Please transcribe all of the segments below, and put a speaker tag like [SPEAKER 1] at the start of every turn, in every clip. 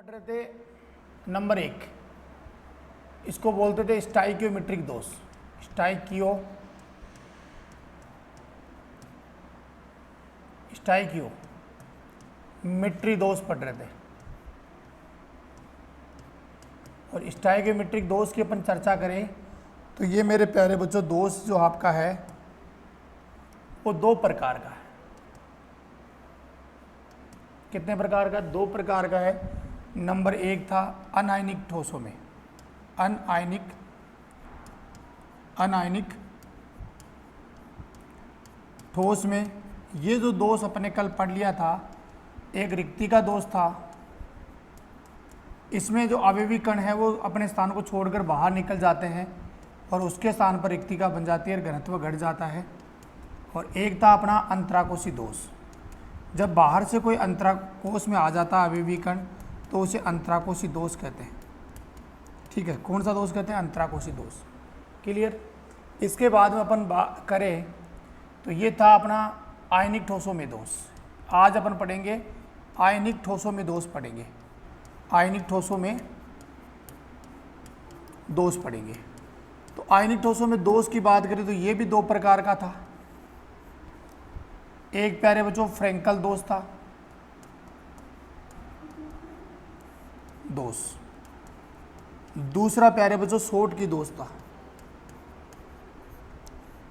[SPEAKER 1] पढ़ रहे थे नंबर 1, इसको बोलते थे स्टाइकियोमेट्रिक दोष। स्टाइकियोमेट्री दोष पढ़ रहे थे, और स्टाइकियोमेट्रिक दोष की अपन चर्चा करें तो ये मेरे प्यारे बच्चों दोष जो आपका है वो 2 प्रकार का है। कितने प्रकार का? 2 प्रकार का है। नंबर 1 था अनायनिक ठोसों में, अनायनिक ठोस में ये जो दोष अपने कल पढ़ लिया था, एक रिक्ति का दोष था। इसमें जो अवयवी कण है वो अपने स्थान को छोड़कर बाहर निकल जाते हैं और उसके स्थान पर रिक्तिका बन जाती है और घनत्व घट जाता है। और एक था अपना अंतराकोशी दोष, जब बाहर से कोई अंतराकोश में आ जाता है अवयवी कण तो उसे अंतराकोशी दोष कहते हैं। ठीक है, कौन सा दोष कहते हैं? अंतराकोशी दोष। क्लियर? इसके बाद में अपन बात करें तो ये था अपना आयनिक ठोसों में दोष। आज अपन पढ़ेंगे आयनिक ठोसों में दोष पढ़ेंगे, आयनिक ठोसों में दोष पढ़ेंगे। तो आयनिक ठोसों में दोष की बात करें तो ये भी 2 प्रकार का था। एक प्यारे बच्चों फ्रैंकल दोष था, दोष। दूसरा प्यारे बच्चों सोट की दोष था,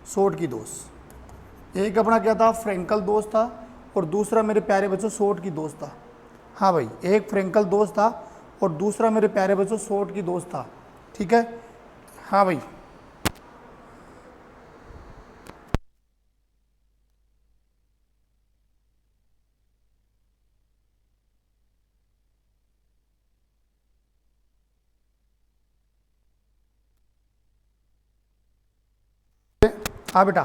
[SPEAKER 1] सोट की दोष। एक अपना क्या था? फ्रैंकल दोष था, और दूसरा मेरे प्यारे बच्चों सोट की दोष था। हाँ भाई, एक फ्रैंकल दोष था और दूसरा मेरे प्यारे बच्चों सोट की दोष था। ठीक है, हाँ भाई। हाँ बेटा,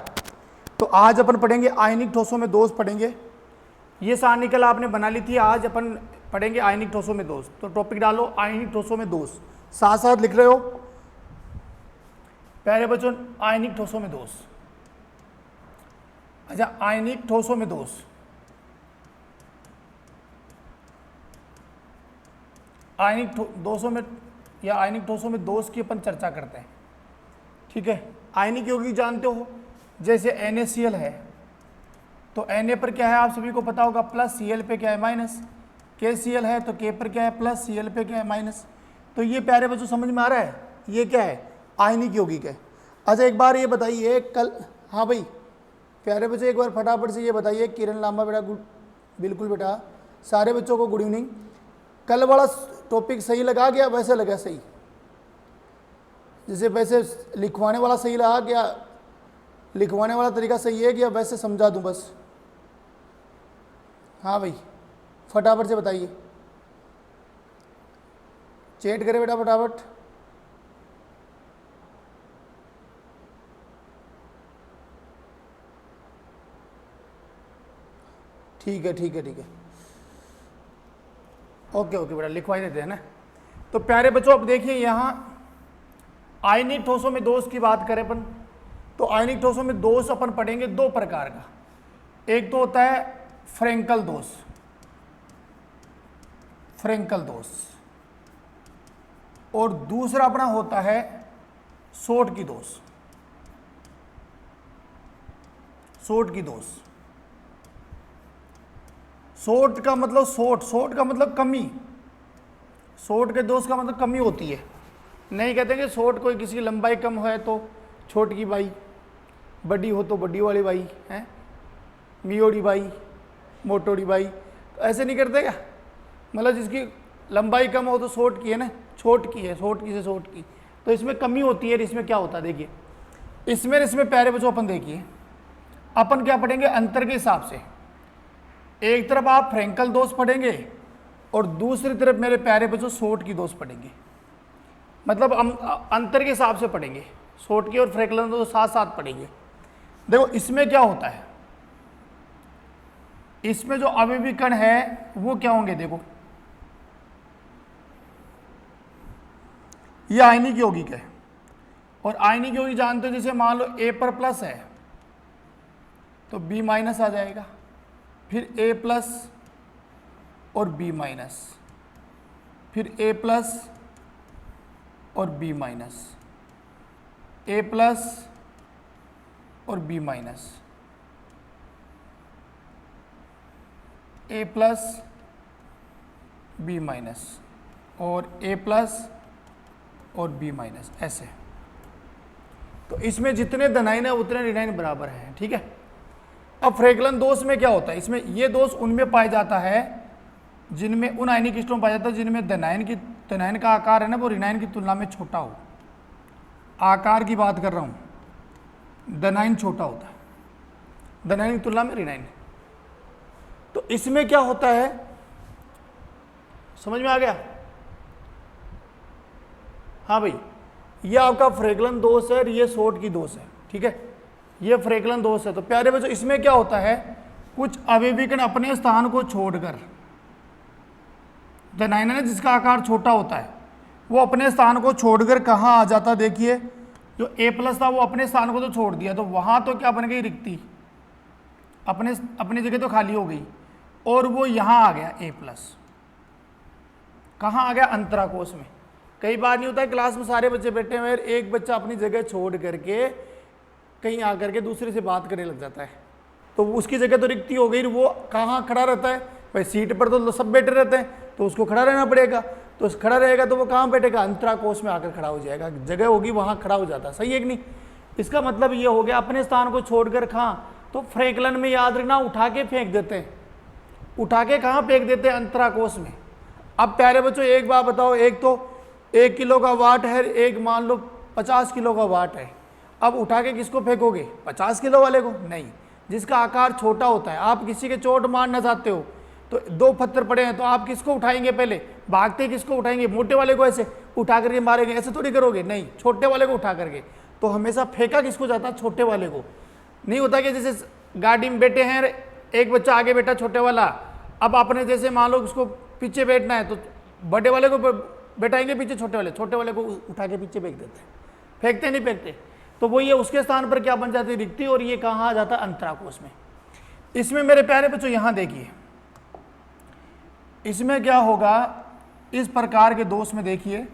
[SPEAKER 1] तो आज अपन पढ़ेंगे आयनिक ठोसों में दोष पढ़ेंगे। ये सारणी कल आपने बना ली थी, आज अपन पढ़ेंगे आयनिक ठोसों में दोष। तो टॉपिक डालो आयनिक ठोसों में दोष, साथ साथ लिख रहे हो पहले बच्चों आयनिक ठोसों में दोष। अच्छा, आयनिक ठोसों में दोष, आयनिक दोषों में या आयनिक ठोसों में दोष की अपन चर्चा करते हैं। ठीक है, आयनिक यौगिक जानते हो, जैसे NaCl है तो Na पर क्या है आप सभी को पता होगा, प्लस, Cl पे क्या है माइनस। KCl है तो K पर क्या है प्लस, Cl पे क्या है माइनस। तो ये प्यारे बच्चों समझ में आ रहा है, ये क्या है? आयनिक यौगिक है। अच्छा, एक बार ये बताइए कल, हाँ भाई प्यारे बच्चों एक बार फटाफट से ये बताइए, किरण लांबा बेटा, बिल्कुल बेटा, सारे बच्चों को गुड इवनिंग। कल वाला टॉपिक सही लगा गया? वैसे लगा सही? जैसे वैसे लिखवाने वाला सही लगा क्या? लिखवाने वाला तरीका सही है कि वैसे समझा दूं बस? हाँ भाई, फटाफट से बताइए, चैट करे बेटा फटाफट। ठीक है ठीक है ठीक है, ओके ओके बेटा, लिखवाई देते हैं ना। तो प्यारे बच्चों अब देखिए यहाँ आयनिक ठोसों में दोष की बात करें अपन, तो आयनिक ठोसों में दोष अपन पढ़ेंगे 2 प्रकार का। एक तो होता है फ्रैंकल दोष, फ्रैंकल दोष, और दूसरा अपना होता है सोट की दोष, सोट की दोष। सोट का मतलब सोट का मतलब कमी, सोट के दोष का मतलब कमी होती है। नहीं कहते कि सोट कोई किसी की लंबाई कम है तो छोटी बाई, बड़ी हो तो बड़ी वाली बाई है, मियोड़ी बाई, मोटोड़ी बाई, तो ऐसे नहीं करते क्या? मतलब जिसकी लंबाई कम हो तो सोट की है ना, छोट की है, छोट की से सोट की, तो इसमें कमी होती है। इसमें क्या होता है देखिए, इसमें प्यारे बच्चों अपन देखिए, अपन क्या पढ़ेंगे अंतर के हिसाब से। एक तरफ आप फ्रैंकल दोष पढ़ेंगे और दूसरी तरफ मेरे प्यारे बच्चों सोट की दोष पढ़ेंगे। मतलब हम अंतर के हिसाब से पढ़ेंगे, सोट की और फ्रैंकल दोष साथ साथ पढ़ेंगे। देखो इसमें क्या होता है, इसमें जो अवयवी कण है वो क्या होंगे? देखो ये आयनिक यौगिक है, और आयनिक यौगिक जानते हो, जैसे मान लो A पर प्लस है तो B माइनस आ जाएगा, फिर A प्लस और B माइनस, फिर ए प्लस और बी माइनस, ए प्लस और बी माइनस, ए प्लस बी माइनस और ए प्लस और बी माइनस, ऐसे। तो इसमें जितने धनायन है उतने ऋणायन बराबर हैं, ठीक है। अब फ्रैक्लन दोष में क्या होता है, इसमें ये दोष उनमें पाया जाता है जिनमें, उन आयनिक क्रिस्टलों में पाया जाता है जिनमें धनायन का आकार है ना वो ऋणायन की तुलना में छोटा हो। आकार की बात कर रहा हूं, धनायन छोटा होता है, धनायन की तुलना में ऋणायन। तो इसमें क्या होता है, समझ में आ गया? हाँ भाई, ये आपका फ्रैक्लन दोष है और ये शॉर्ट की दोष है, ठीक है। ये फ्रैक्लन दोष है। तो प्यारे बच्चों, इसमें क्या होता है, कुछ अवयवी कण अपने स्थान को छोड़कर, धनायन है जिसका आकार छोटा होता है, वो अपने स्थान को छोड़कर कहाँ आ जाता, देखिए जो ए प्लस था वो अपने स्थान को तो छोड़ दिया, तो वहां तो क्या बन गई, रिक्ति, अपनी जगह तो खाली हो गई, और वो यहां आ गया ए प्लस। कहाँ आ गया, अंतराकोश में। कई बार नहीं होता है क्लास में सारे बच्चे बैठे हुए, एक बच्चा अपनी जगह छोड़ करके कहीं आकर के दूसरे से बात करने लग जाता है, तो उसकी जगह तो रिक्ति हो गई, वो कहाँ खड़ा रहता है भाई, सीट पर तो सब बैठे रहते हैं, तो उसको खड़ा रहना पड़ेगा, तो खड़ा रहेगा तो वो कहाँ बैठेगा, अंतराकोश में आकर खड़ा हो जाएगा, जगह होगी वहाँ खड़ा हो जाता है, सही है कि नहीं। इसका मतलब ये हो गया अपने स्थान को छोड़कर कहाँ, तो फ्रैक्लन में याद रखना उठा के फेंक देते हैं, उठा के कहाँ फेंक देते हैं, अंतराकोश में। अब प्यारे बच्चों एक बात बताओ, एक तो 1 किलो का वाट है, एक मान लो 50 किलो का वाट है, अब उठा के किसको फेंकोगे, 50 किलो वाले को नहीं, जिसका आकार छोटा होता है। आप किसी के चोट मारना चाहते हो तो 2 पत्थर पड़े हैं, तो आप किसको उठाएंगे, पहले भागते किसको उठाएंगे, मोटे वाले को ऐसे उठा करके मारेंगे, ऐसे थोड़ी करोगे, नहीं, छोटे वाले को उठा करके। तो हमेशा फेंका किसको जाता है, छोटे वाले को। नहीं होता कि जैसे गाड़ी में बैठे हैं, एक बच्चा आगे बैठा छोटे वाला, अब आपने जैसे मान लो उसको पीछे बैठना है तो बड़े वाले को बैठाएंगे पीछे, छोटे वाले को उठा के पीछे फेंक देते हैं, फेंकते नहीं फेंकते। तो वो ये उसके स्थान पर क्या बन जाती है, रिक्ति, और ये कहाँ आ जाता है, अंतराकोश में। इसमें मेरे प्यारे बच्चों यहां देखिए, इसमें क्या होगा, इस प्रकार के दोष में देखिए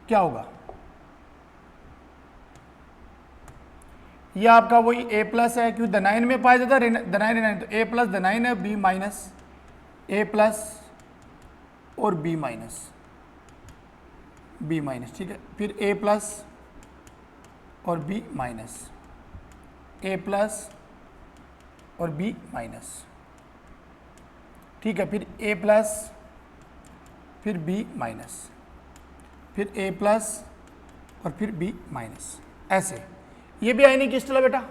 [SPEAKER 1] क्या होगा, ये आपका वही ए प्लस है, क्योंकि धनायन में पाया जाता है, धनायन, तो ए प्लस धनायन है, बी माइनस, ए प्लस और बी माइनस, ठीक है। फिर ए प्लस और बी माइनस, ए प्लस और बी माइनस, ठीक है। फिर ए प्लस, फिर बी माइनस, फिर ए प्लस और फिर बी माइनस, ऐसे। ये भी आयनिक क्रिस्टल है बेटा।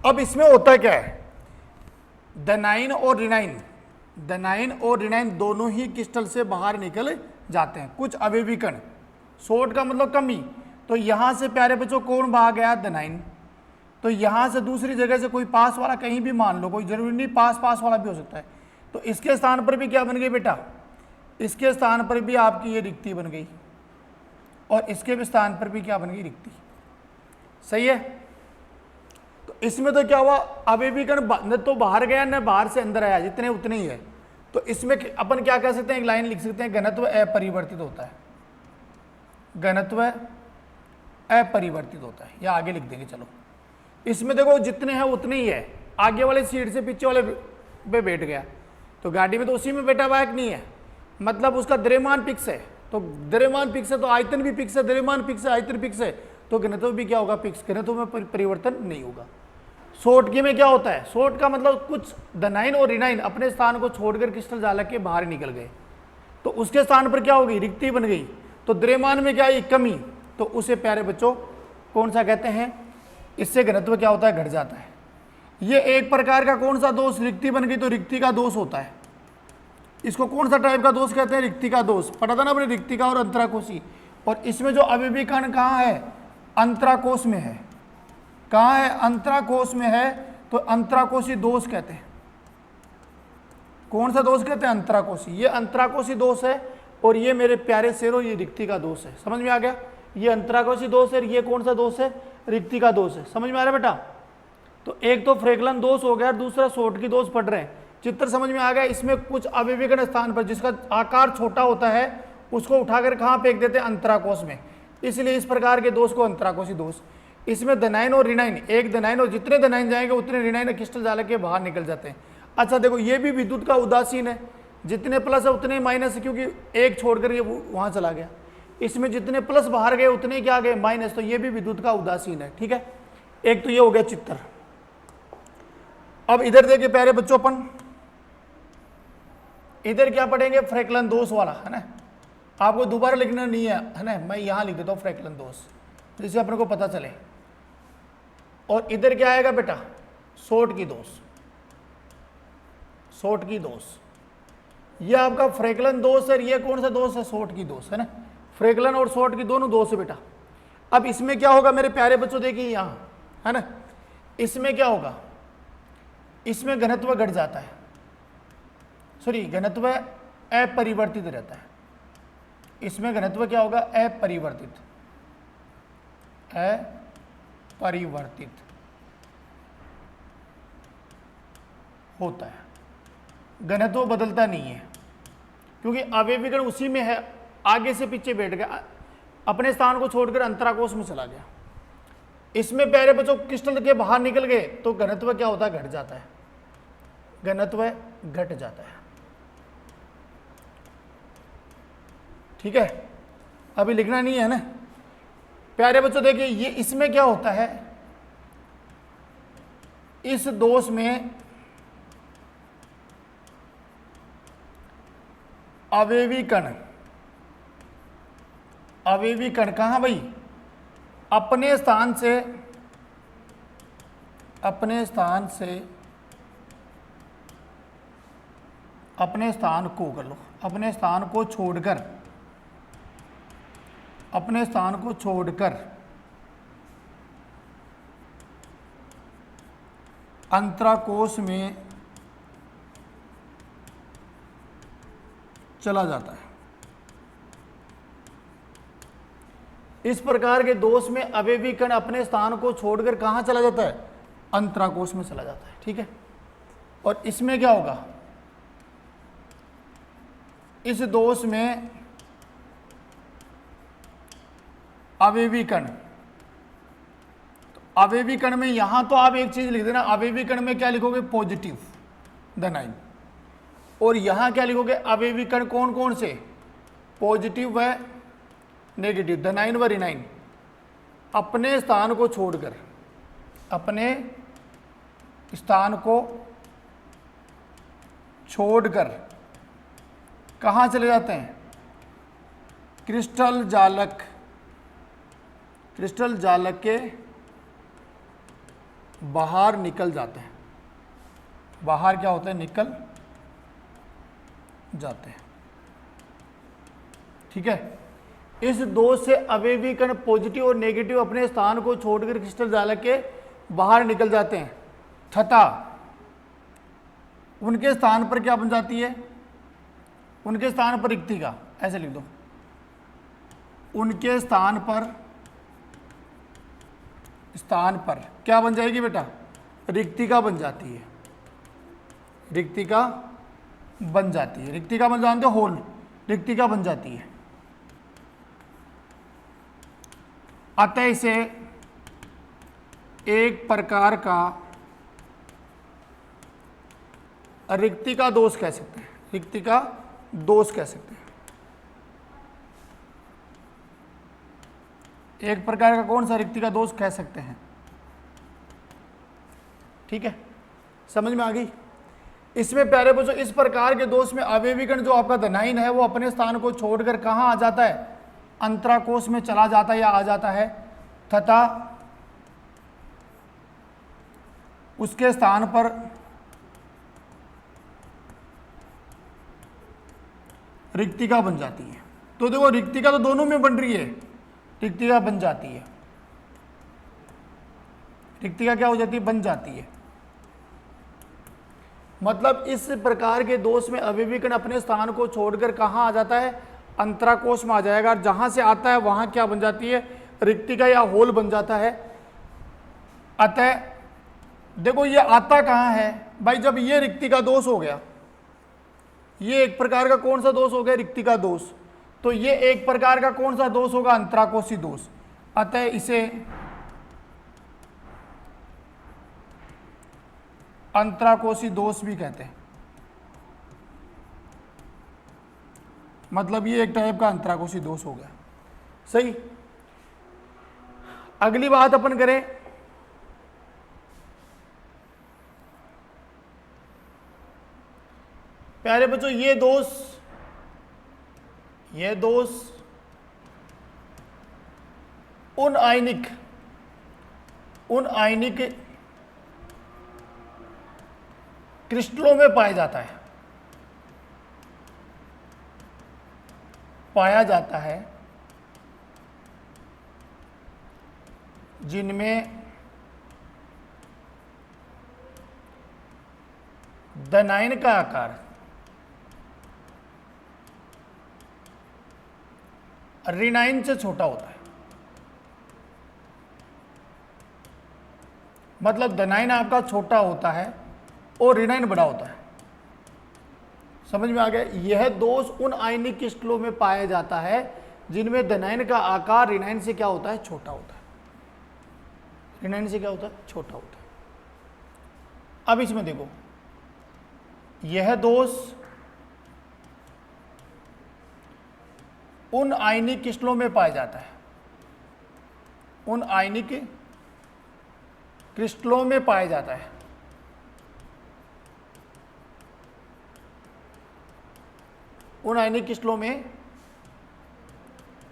[SPEAKER 1] अब इसमें होता क्या है, धनायन और ऋणायन दोनों ही क्रिस्टल से बाहर निकल जाते हैं। कुछ अवयवी कण, शॉर्ट का मतलब कमी, तो यहां से प्यारे बच्चों कौन बाहर गया, धनायन, तो यहां से दूसरी जगह से कोई पास वाला कहीं भी मान लो, कोई जरूरी नहीं पास वाला भी हो सकता है, तो इसके स्थान पर भी क्या बन गई बेटा, इसके स्थान पर भी आपकी ये रिक्ति बन गई, और इसके भी स्थान पर भी क्या बन गई, रिक्ति, सही है। तो इसमें तो क्या हुआ, अवयवी कण न तो बाहर गया न बाहर से अंदर आया, जितने उतने ही है। तो इसमें अपन क्या कह सकते हैं, एक लाइन लिख सकते हैं, घनत्व अपरिवर्तित होता है, घनत्व अपरिवर्तित होता है, या आगे लिख देंगे, चलो। इसमें देखो जितने हैं उतने ही है, आगे वाले सीट से पीछे वाले पे बैठ गया, तो गाड़ी में तो उसी में बैठा हुआ है कि नहीं है, मतलब उसका द्रव्यमान फिक्स है, तो द्रव्यमान फिक्स है तो आयतन भी फिक्स है, द्रव्यमान फिक्स है, आयतन फिक्स है, तो घनत्व भी क्या होगा, फिक्स, घनत्व में परिवर्तन नहीं होगा। शॉर्ट की में क्या होता है, शॉर्ट का मतलब कुछ धनायन और ऋणायन अपने स्थान को छोड़कर क्रिस्टल जालक के बाहर निकल गए, तो उसके स्थान पर क्या होगी, रिक्ति बन गई, तो द्रव्यमान में क्या है, कमी, तो उसे प्यारे बच्चों कौन सा कहते हैं, इससे घनत्व क्या होता है, घट जाता है। ये एक प्रकार का कौन सा दोष, रिक्ति बन गई तो रिक्ति का दोष होता है। इसको कौन सा टाइप का दोष कहते हैं, रिक्ति का दोष, पता था ना अपने, रिक्ति का और अंतराकोशी। और इसमें जो अवयवी कण कहाँ है, अंतराकोश में है, कहाँ है, अंतराकोश में है, तो अंतराकोशी दोष कहते हैं। कौन सा दोष कहते हैं, अंतराकोशी, ये अंतराकोशी दोष है, और ये मेरे प्यारे शेरों ये रिक्ति का दोष है। समझ में आ गया, ये अंतराकोशी दोष है, ये कौन सा दोष है, रिक्ति का दोष है। समझ में आ रहा है बेटा। तो एक तो फ्रैक्लन दोष हो गया, दूसरा शॉर्ट की दोष पढ़ रहे हैं, चित्र समझ में आ गया। इसमें कुछ अवयवी कण स्थान पर जिसका आकार छोटा होता है उसको उठाकर कहाँ फेंक देते हैं, अंतराकोश में, इसलिए इस प्रकार के दोष को अंतराकोशी दोष। इसमें धनायन और ऋणायन, एक धनायन और जितने धनायन जाएंगे उतने ऋणायन क्रिस्टल जालक के बाहर निकल जाते हैं। अच्छा देखो ये भी विद्युत का उदासीन है, जितने प्लस है उतने माइनस है, क्योंकि एक छोड़कर ये वहां चला गया। इसमें जितने प्लस बाहर गए उतने क्या गए, माइनस, तो ये भी विद्युत का उदासीन है। ठीक है, एक तो ये हो गया चित्र। अब इधर देखिए प्यारे बच्चों, अपन इधर क्या पढ़ेंगे, फ्रैक्लन दोष वाला, है ना। आपको दोबारा लिखना नहीं है ना, मैं यहां लिख देता हूं फ्रैक्लन दोष, जिससे अपने को पता चले। और इधर क्या आएगा बेटा, शॉर्ट की दोष, शॉर्ट की दोष। ये आपका फ्रैक्लन दोष है, ये कौन सा दोष है, शॉर्ट की दोष, है ना। फ्रैक्लन और शॉर्ट की दोनों दोष है बेटा। अब इसमें क्या होगा मेरे प्यारे बच्चों, देखिए यहां, है ना, इसमें क्या होगा, इसमें घनत्व घट जाता है, सॉरी घनत्व अपरिवर्तित रहता है। इसमें घनत्व क्या होगा, अपरिवर्तित, अपरिवर्तित होता है, घनत्व बदलता नहीं है, क्योंकि अवयवी कण उसी में है, आगे से पीछे बैठ गया, अपने स्थान को छोड़कर अंतराकोश में चला गया। इसमें प्यारे बच्चों क्रिस्टल के बाहर निकल गए तो घनत्व क्या होता है, घट जाता है, घनत्व घट जाता है। ठीक है, अभी लिखना नहीं है ना प्यारे बच्चों। देखिए ये इसमें क्या होता है, इस दोष में अवयवी कण, अवयवी कण कहां भाई, अपने स्थान से, अपने स्थान से, अपने स्थान को कर लो, अपने स्थान को छोड़कर, अपने स्थान को छोड़कर अंतराकोश में चला जाता है। इस प्रकार के दोष में अवयवी कण अपने स्थान को छोड़कर कहां चला जाता है, अंतराकोश में चला जाता है। ठीक है, और इसमें क्या होगा, इस दोष में अवयवी कण, तो अवयवी कण में यहां तो आप एक चीज लिख देना, अवयवी कण में क्या लिखोगे, पॉजिटिव धनायन, और यहां क्या लिखोगे, अवयवी कण कौन कौन से, पॉजिटिव व नेगेटिव, धनायन व ऋणायन, अपने स्थान को छोड़कर, अपने स्थान को छोड़कर कहां चले जाते हैं, क्रिस्टल जालक, क्रिस्टल जालक के बाहर निकल जाते हैं। बाहर क्या होता है, निकल जाते हैं। ठीक है, इस दोष से अवयवी कण पॉजिटिव और नेगेटिव अपने स्थान को छोड़कर क्रिस्टल जालक के बाहर निकल जाते हैं, तथा उनके स्थान पर क्या बन जाती है, उनके स्थान पर रिक्तिका, ऐसे लिख दो, उनके स्थान पर, स्थान पर क्या बन जाएगी बेटा, रिक्तिका बन जाती है, रिक्तिका बन जाती है, रिक्तिका बन जानते हो, होल, रिक्तिका बन जाती है। अतः इसे एक प्रकार का रिक्तिका दोष कह सकते हैं, रिक्तिका दोष कह सकते हैं। एक प्रकार का कौन सा, रिक्तिका दोष कह सकते हैं। ठीक है, समझ में आ गई। इसमें प्यारे बच्चों इस प्रकार के दोष में अवयवी कण जो आपका धनायन है वो अपने स्थान को छोड़कर कहां आ जाता है, अंतराकोश में चला जाता है या आ जाता है, तथा उसके स्थान पर रिक्तिका बन जाती है। तो देखो रिक्तिका तो दोनों में बन रही है, रिक्तिका बन जाती है, रिक्तिका क्या हो जाती है, बन जाती है। मतलब इस प्रकार के दोष में अवयवी कण अपने स्थान को छोड़कर कहां आ जाता है, अंतराकोश में आ जाएगा, और जहां से आता है वहां क्या बन जाती है, रिक्तिका या होल बन जाता है। अतः देखो ये आता कहाँ है भाई, जब ये रिक्ति का दोष हो गया, ये एक प्रकार का कौन सा दोष हो गया, रिक्ति का दोष, तो ये एक प्रकार का कौन सा दोष होगा, अंतराकोशी दोष। अतः इसे अंतराकोशी दोष भी कहते हैं, मतलब ये एक टाइप का अंतराकोशी दोष हो गया। सही। अगली बात अपन करें, प्यारे बच्चों, ये दोष उन आयनिक क्रिस्टलों में पाया जाता है जिनमें धनायन का आकार ऋणायन से छोटा होता है। मतलब धनायन आपका छोटा होता है और ऋणायन बड़ा होता है। समझ में आ गया। यह दोष उन आयनिक क्रिस्टलों में पाया जाता है जिनमें धनायन का आकार ऋणायन से क्या होता है, छोटा होता है। ऋणायन से क्या होता है, छोटा होता है। अब इसमें देखो, यह दोष उन आयनिक क्रिस्टलों में पाया जाता है, उन आयनिक क्रिस्टलों में पाया जाता है उन आयनिक क्रिस्टलों में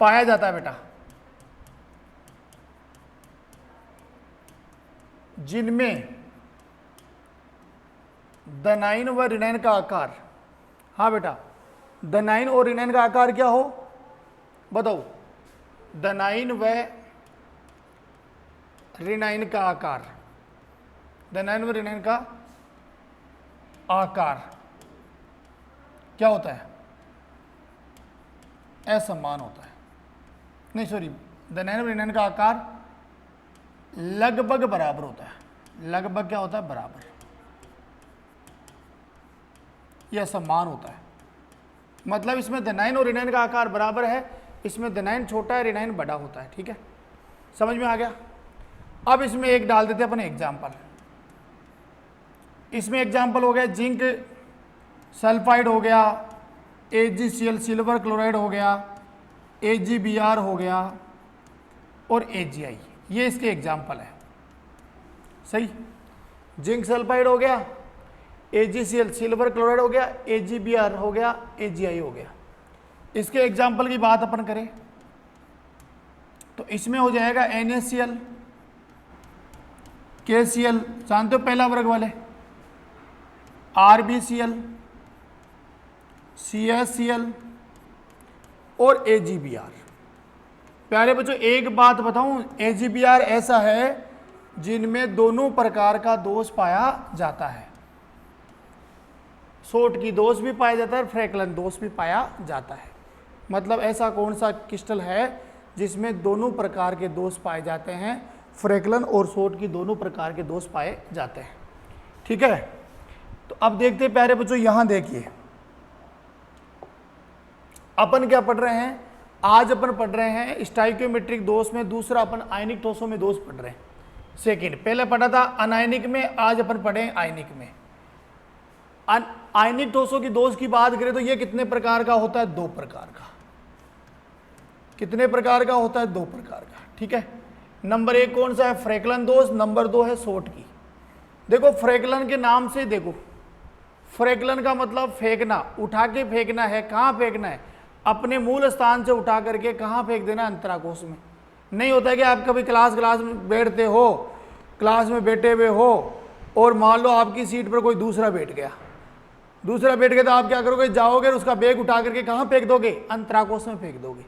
[SPEAKER 1] पाया जाता है बेटा, जिनमें धनायन व ऋणायन का आकार, हाँ बेटा, धनायन और ऋणायन का आकार क्या हो, बताओ। धनायन व ऋणायन का आकार, धनायन व ऋणायन का आकार क्या होता है, असमान होता है। नहीं सॉरी, धनायन व ऋणायन का आकार लगभग बराबर होता है। लगभग क्या होता है, बराबर, यह समान होता है। मतलब इसमें धनायन और ऋणायन का आकार बराबर है, इसमें धनायन छोटा है, ऋणायन बड़ा होता है। ठीक है, समझ में आ गया। अब इसमें एक डाल देते हैं अपन एग्जाम्पल। इसमें एग्जाम्पल हो गया जिंक सल्फाइड हो गया, AgCl सिल्वर क्लोराइड हो गया, AgBr हो गया और AgI, ये इसके एग्जाम्पल है। सही। जिंक सल्फाइड हो गया, AgCl सिल्वर क्लोराइड हो गया, AgBr हो गया, AgI हो गया। इसके एग्जाम्पल की बात अपन करें तो इसमें हो जाएगा NaCl, KCl, जानते हो पहला वर्ग वाले, RbCl, CaCl और AgBr। प्यारे बच्चों एक बात बताऊं, AgBr ऐसा है जिनमें दोनों प्रकार का दोष पाया जाता है। सोट की दोष भी पाया जाता है, फ्रैक्लन दोष भी पाया जाता है। मतलब ऐसा कौन सा क्रिस्टल है जिसमें दोनों प्रकार के दोष पाए जाते हैं, फ्रैक्लन और सोट की दोनों प्रकार के दोष पाए जाते हैं। ठीक है, तो अब देखते हैं प्यारे बच्चों, यहां देखिए अपन क्या पढ़ रहे हैं। आज अपन पढ़ रहे हैं स्टाइकियोमेट्रिक दोष में, दूसरा अपन आयनिक ठोसों में दोष पढ़ रहे हैं। सेकंड, पहले पढ़ा था अनायनिक में, आज अपन पढ़े आयनिक में। आयनिक ठोसों की दोष की बात करें तो ये कितने प्रकार का होता है, दो प्रकार का। कितने प्रकार का होता है, दो प्रकार का। ठीक है, नंबर एक कौन सा है, फ्रैक्लन दोष, नंबर दो है सोट की। देखो फ्रैक्लन के नाम से देखो, फ्रैक्लन का मतलब फेंकना, उठा के फेंकना है। कहाँ फेंकना है, अपने मूल स्थान से उठा करके कहाँ फेंक देना, अंतराकोश में। नहीं होता है कि आप कभी क्लास में बैठते हो, क्लास में बैठे हुए हो और मान लो आपकी सीट पर कोई दूसरा बैठ गया, तो आप क्या करोगे, जाओगे और उसका बैग उठा करके कहाँ फेंक दोगे, अंतराकोश में फेंक दोगे।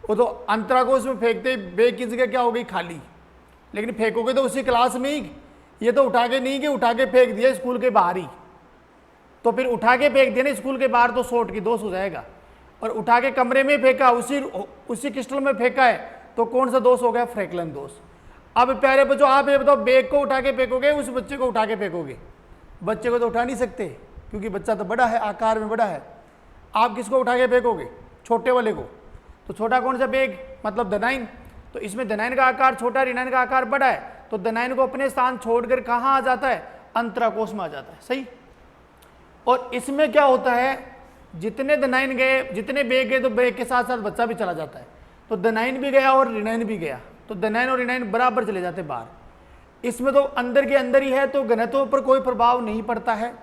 [SPEAKER 1] वो तो अंतराकोश में फेंकते बैग की जगह क्या हो गई, खाली। लेकिन फेंकोगे तो उसी क्लास में ही, ये तो उठा के नहीं कि उठा के फेंक दिया स्कूल के बाहर ही। तो फिर उठा के फेंक दिया ना स्कूल के बाहर तो सोट की दोष हो जाएगा। और उठा के कमरे में फेंका, उसी क्रिस्टल में फेंका है तो कौन सा दोष हो गया, फ्रैक्लन दोष। अब प्यारे बच्चों आप ये बताओ, बैग को उठा के फेंकोगे, उस बच्चे को उठा के फेंकोगे? बच्चे को तो उठा नहीं सकते क्योंकि बच्चा तो बड़ा है, आकार में बड़ा है। आप किसको उठा के फेंकोगे? छोटे वाले को। तो छोटा कौन सा बैग? मतलब द9। तो इसमें द9 का आकार छोटा, ऋणाइन का आकार बड़ा है, तो द9 को अपने स्थान छोड़कर कहाँ आ जाता है? अंतरा कोष में आ जाता है। सही। और इसमें क्या होता है, जितने द9 गए, जितने बैग गए, तो बैग के साथ साथ बच्चा भी चला जाता है। तो द9 भी गया और ऋणाइन भी गया, तो द9 और ऋणाइन बराबर चले जाते बाहर। इसमें तो अंदर के अंदर ही है, तो घनत्व पर कोई प्रभाव नहीं पड़ता है।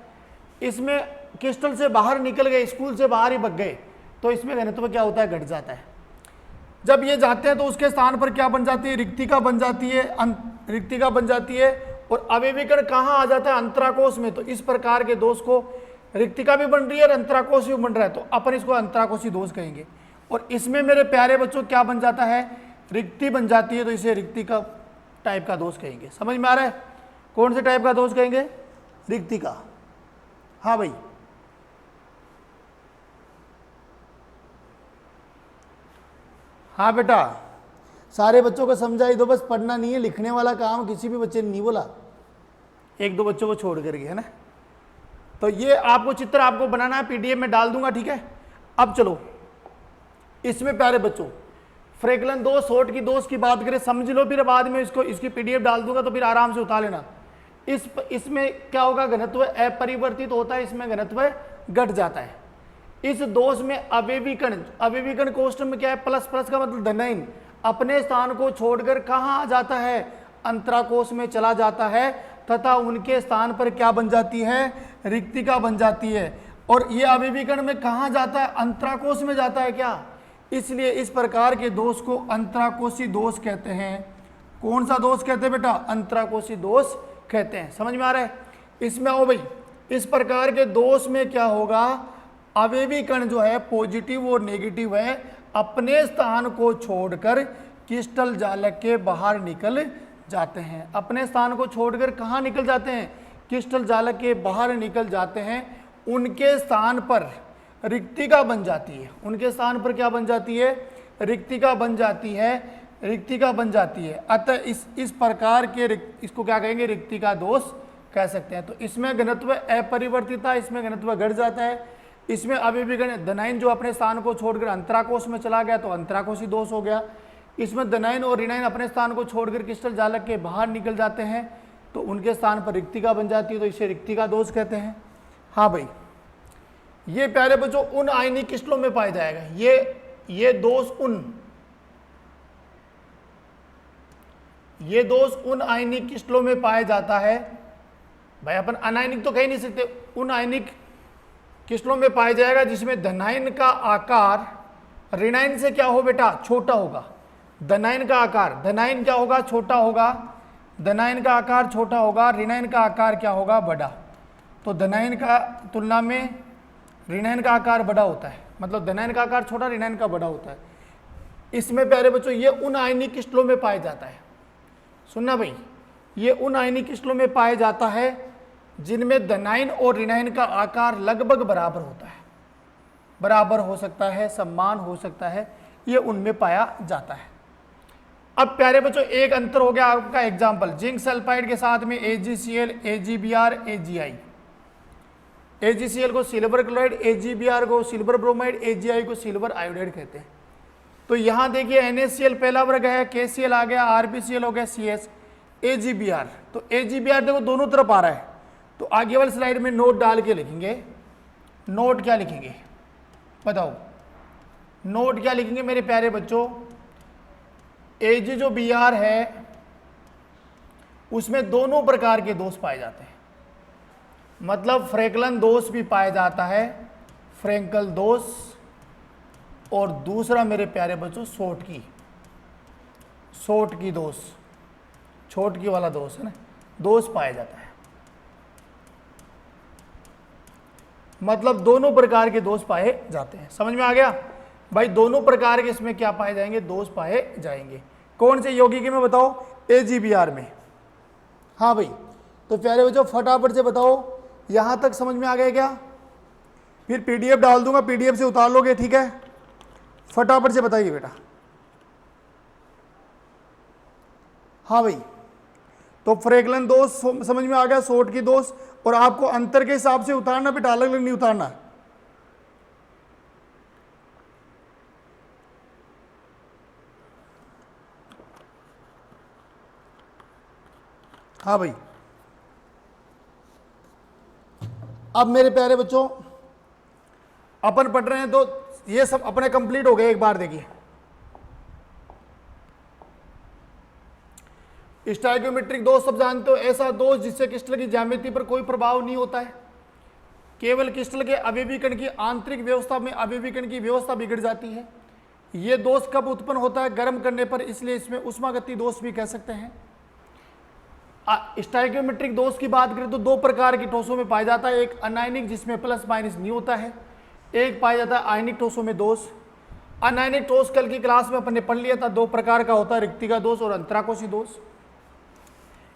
[SPEAKER 1] इसमें क्रिस्टल से बाहर निकल गए, स्कूल से बाहर ही भग गए, तो इसमें घनत्व क्या होता है? घट जाता है। जब ये जाते हैं तो उसके स्थान पर क्या बन जाती है? रिक्तिका बन जाती है, रिक्तिका बन जाती है। और अवयवीकरण कहाँ आ जाता है? अंतराकोश में। तो इस प्रकार के दोष को, रिक्तिका भी बन रही है और अंतराकोश भी बन रहा है, तो अपन इसको अंतराकोशी दोष कहेंगे। और इसमें मेरे प्यारे बच्चों क्या बन जाता है? रिक्ति बन जाती है, तो इसे रिक्तिका टाइप का दोष कहेंगे। समझ में आ रहा है? कौन से टाइप का दोष कहेंगे? रिक्तिका। हाँ भाई, हाँ बेटा, सारे बच्चों को समझाई दो, बस पढ़ना नहीं है, लिखने वाला काम किसी भी बच्चे ने नहीं बोला, एक दो बच्चों को छोड़ करके, है ना। तो ये आपको चित्र आपको बनाना है, पीडीएफ में डाल दूंगा, ठीक है। अब चलो, इसमें प्यारे बच्चों फ्रैक्लन दोष, शॉर्ट की दोष की बात करें, समझ लो, फिर बाद में इसकी पीडीएफ डाल दूंगा, तो फिर आराम से उतार लेना। इसमें क्या होगा? घनत्व अपरिवर्तित होता है, इसमें घनत्व घट जाता है। इस दोष में अवयवीकरण कोष्ठ में क्या है? प्लस, प्लस का मतलब द9 अपने स्थान को छोड़कर कहाँ आ जाता है? अंतराकोश में चला जाता है, तथा उनके स्थान पर क्या बन जाती है? रिक्तिका बन जाती है। और ये अवयवीकरण में कहाँ जाता है? अंतराकोश में जाता है क्या? इसलिए इस प्रकार के दोष को अंतराकोशी दोष कहते हैं। कौन सा दोष कहते हैं बेटा? अंतराकोशी दोष कहते हैं। समझ में आ रहा है? इसमें आओ भाई, इस प्रकार के दोष में क्या होगा? अवयवीकरण जो है पॉजिटिव और नेगेटिव है, अपने स्थान को छोड़कर क्रिस्टल जालक के बाहर निकल जाते हैं। अपने स्थान को छोड़कर कहाँ निकल जाते हैं? क्रिस्टल जालक के बाहर निकल जाते हैं। उनके स्थान पर रिक्तिका बन जाती है। उनके स्थान पर क्या बन जाती है? रिक्तिका बन जाती है, रिक्तिका बन जाती है। अतः इस प्रकार के इसको क्या कहेंगे? रिक्तिका दोष कह सकते हैं। तो इसमें घनत्व अपरिवर्तिता, इसमें घनत्व घट जाता है। इसमें अवयवीकरण द9 जो अपने स्थान को छोड़कर अंतराकोश में चला गया, तो अंतराकोशी दोष हो गया। इसमें द9 और ऋणाइन अपने स्थान को छोड़कर क्रिस्टल जालक के बाहर निकल जाते हैं, तो उनके स्थान पर रिक्तिका बन जाती है, तो इसे रिक्तिका दोष कहते हैं। हाँ भाई, ये प्यारे बच्चों उन आयनिक क्रिस्टलों में पाया जाएगा। ये दोष उन आयनिक क्रिस्टलों में पाया जाता है। भाई अपन अनायनिक तो कह नहीं सकते, उन आयनिक क्रिस्टलों में पाया जाएगा जिसमें द9 का आकार ऋणाइन से क्या हो बेटा? छोटा होगा। द9 का आकार, द9 क्या होगा? छोटा होगा। द9 का आकार छोटा होगा, ऋणाइन का आकार क्या होगा? बड़ा। तो द9 का तुलना में ऋणाइन का आकार बड़ा होता है, मतलब द9 का आकार छोटा, ऋणाइन का बड़ा होता है। इसमें प्यारे बच्चों ये उन आयनिक क्रिस्टलों में पाया जाता है। सुनना भाई, ये उन आयनिक क्रिस्टलों में पाया जाता है जिनमें द9 और ऋणाइन का आकार लगभग बराबर होता है, बराबर हो सकता है, समान हो सकता है, ये उनमें पाया जाता है। अब प्यारे बच्चों एक अंतर हो गया आपका एग्जाम्पल, जिंक सल्फाइड के साथ में AgCl, AgBr, AgI। AgCl को सिल्वर क्लोराइड, AgBr को सिल्वर ब्रोमाइड, AgI को सिल्वर आयोडाइड कहते हैं। तो यहाँ देखिए NaCl पहला वर्ग है, KCl आ गया, RbCl हो गया, CS, AgBr। तो AgBr देखो दोनों तरफ आ रहा है, तो आगे वाली स्लाइड में नोट डाल के लिखेंगे। नोट क्या लिखेंगे बताओ? नोट क्या लिखेंगे मेरे प्यारे बच्चों? Ag जो Br है उसमें दोनों प्रकार के दोष पाए जाते हैं, मतलब फ्रैक्लन दोष भी पाया जाता है, फ्रैंकल दोष, और दूसरा मेरे प्यारे बच्चों शॉर्ट की दोष, छोटकी वाला दोष है ना, दोष पाया जाता है। मतलब दोनों प्रकार के दोष पाए जाते हैं। समझ में आ गया भाई? दोनों प्रकार के इसमें क्या पाए जाएंगे? दोष पाए जाएंगे। कौन से यौगिक में बताओ? AgBr में। हाँ भाई, तो प्यारे बच्चों फटाफट से बताओ, यहां तक समझ में आ गया क्या? फिर PDF डाल दूंगा, PDF से उतार लोगे, ठीक है? फटाफट से बताइए बेटा। हाँ भाई, तो फ्रैक्लन दोष समझ में आ गया, शॉर्ट की दोष, और आपको अंतर के हिसाब से उतारना, बेटा अलग अलग नहीं उतारना है। हाँ भाई, अब मेरे प्यारे बच्चों अपन पढ़ रहे हैं, तो ये सब अपने कंप्लीट हो गए। एक बार देखिए, स्टाइकियोमेट्रिक दोष सब जानते हो, ऐसा दोष जिससे क्रिस्टल की ज्यामिति पर कोई प्रभाव नहीं होता है, केवल क्रिस्टल के अवयवीकरण की आंतरिक व्यवस्था में अवयवीकरण की व्यवस्था बिगड़ जाती है। यह दोष कब उत्पन्न होता है? गर्म करने पर, इसलिए इसमें उष्मागति दोष भी कह सकते हैं। स्टाइकियोमेट्रिक दोष की बात करें तो दो प्रकार की ठोसों में पाया जाता है, एक अनायनिक जिसमें प्लस माइनस नहीं होता है, एक पाया जाता है आयनिक ठोसों में दोष। अनायनिक ठोस कल की क्लास में अपन ने पढ़ लिया था, दो प्रकार का होता है, रिक्तिका दोष और अंतराकोशी दोष।